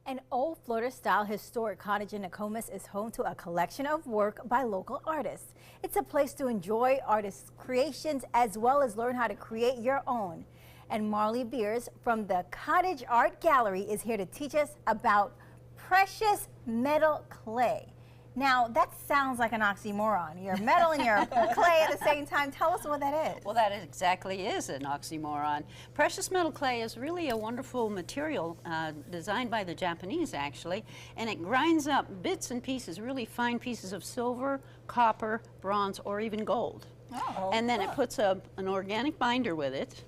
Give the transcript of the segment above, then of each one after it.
An old Florida-style historic cottage in Nokomis is home to a collection of work by local artists. It's a place to enjoy artists' creations as well as learn how to create your own. And Marley Beers from the Cottage Art Gallery is here to teach us about precious metal clay. Now, that sounds like an oxymoron. You're metal and you're clay at the same time. Tell us what that is. Well, that exactly is an oxymoron. Precious metal clay is really a wonderful material designed by the Japanese, actually, and it grinds up bits and pieces, really fine pieces of silver, copper, bronze, or even gold. Oh, and then it puts an organic binder with it.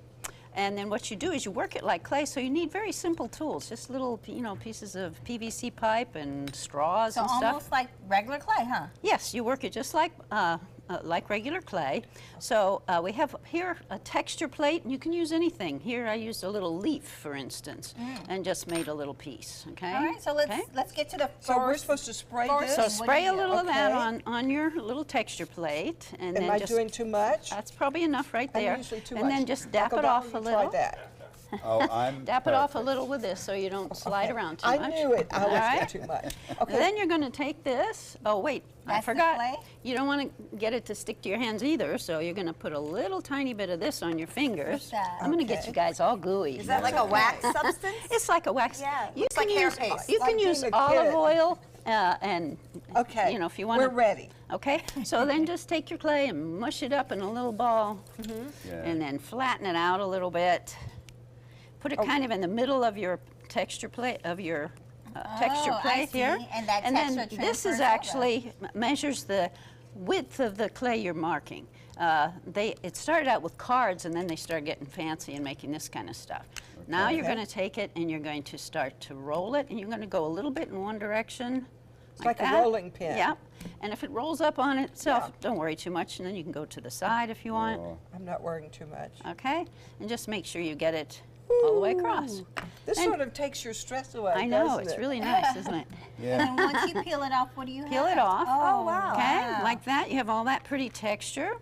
And then what you do is you work it like clay, so you need very simple tools, just little, pieces of PVC pipe and straws and stuff. So almost like regular clay, huh? Yes, you work it just like regular clay. So we have here a texture plate, and you can use anything. Here I used a little leaf, for instance, and just made a little piece. Okay. All right. So let's get to the first. So we're supposed to spray this? So spray a little of that Okay. on your little texture plate, and Am then I just doing too much? that's probably enough right I'm there. usually too and much. then just dap Uncle it off Donald, a you try little. that. Oh, I'm Dap it off a perfect. little with this so you don't slide around too I much. knew it. I All always right? get too much. Okay. Then you're going to take this. Oh, wait, I That's the forgot. clay? You don't want to get it to stick to your hands either, so you're going to put a little tiny bit of this on your fingers. What's that? I'm going to get Okay. you guys all gooey. Is that like a wax substance? It's like a wax. Yeah. You Looks can like hair use, paste. You Like can use being a olive kid. oil and, Okay. if you want We're ready. Okay, so then just take your clay and mush it up in a little ball, Yeah. and then flatten it out a little bit. Put it kind of in the middle of your texture plate, of your texture I plate see. here. And that then texture this is transfers actually measures the width of the clay you're marking. It started out with cards, and then they started getting fancy and making this kind of stuff. Now you're Okay. going to take it and you're going to start to roll it, and you're going to go a little bit in one direction. It's like a that. rolling pin. Yeah, and if it rolls up on itself, don't worry too much, and then you can go to the side if you want. Oh, I'm not worrying too much. Okay, and just make sure you get it all the way across. This And- sort of takes your stress away, I know, doesn't it's it? really nice, isn't it? yeah. And once you peel it off, what do you have? Peel it off. Oh, wow. Okay, like that, you have all that pretty texture.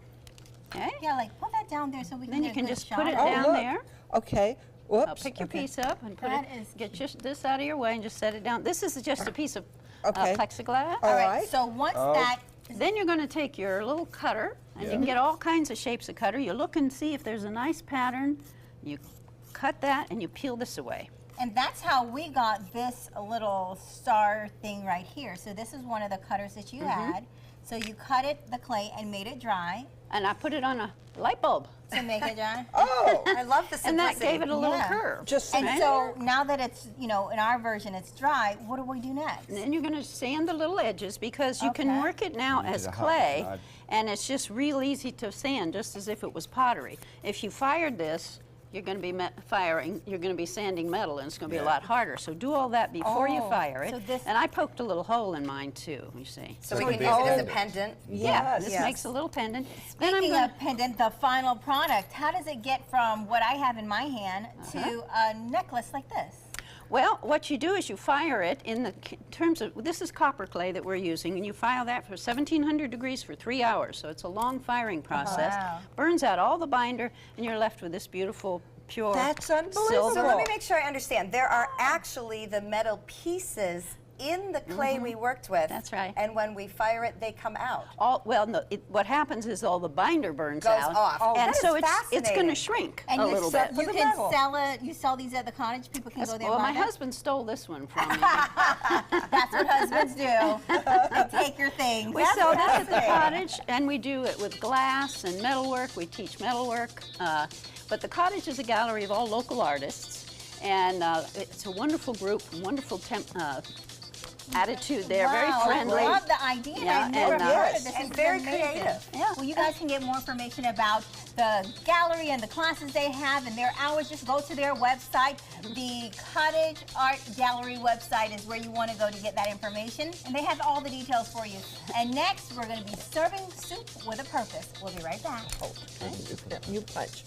Okay, Yeah, like put that down there so we can then you get a can good just shot put it of Oh, down look. there. Okay. Whoops. I'll pick your Okay. piece up and put That it, is- get this out of your way and just set it down. This is just a piece of Okay. plexiglass. All All right. right. So once Oh. that Then you're going to take your little cutter, and you Yeah. can get all kinds of shapes of cutter. You look and see if there's a nice pattern. You cut that, and you peel this away. And that's how we got this little star thing right here. So this is one of the cutters that you had. So you cut it, the clay, and made it dry And I put it on a light bulb, to make it dry. Oh, I love the and simplicity. that gave it a little Yeah. curve. just And Okay. so now that it's, in our version, it's dry, what do we do next? And then you're going to sand the little edges, because you can Okay. work it now Use as a hot clay, rod. and it's just real easy to sand, just as if it was pottery. If you fired this, you're going to be you're going to be sanding metal, and it's going to be a Yeah. lot harder. So do all that before you Oh, fire it. so this- And I poked a little hole in mine too, you see. So we So can it use it as a makes- pendant. Yeah, Yes. this Yes. makes a little pendant. Then I'm Speaking going of pendant, the final product, how does it get from what I have in my hand Uh-huh. to a necklace like this? Well, what you do is you fire it in the terms of, this is copper clay that we're using, and you fire that for 1700 degrees for 3 hours. So it's a long firing process. Wow. Burns out all the binder, and you're left with this beautiful, pure That's unbelievable. silver. So let me make sure I understand. There are actually the metal pieces in the clay we worked with. That's right. And when we fire it, they come out. What happens is all the binder burns Goes out, off. Oh, and that is so it's going fascinating. to shrink And a you little sell- bit. for You the can metal. sell it. You sell these at the cottage. People can go there. Well, and my buy them. husband stole this one from me. That's what husbands do. They take your things. We sell this at the cottage, and we do it with glass and metalwork. We teach metalwork. But the cottage is a gallery of all local artists, and it's a wonderful group, wonderful attitude there, very Wow, friendly. I love the idea. Yeah, I've never and, heard yes. of this. And It's very amazing. creative. Yeah. Well, you guys can get more information about the gallery and the classes they have and their hours. Just go to their website. The Cottage Art Gallery website is where you want to go to get that information. And they have all the details for you. And next, we're going to be serving soup with a purpose. We'll be right back. You punch.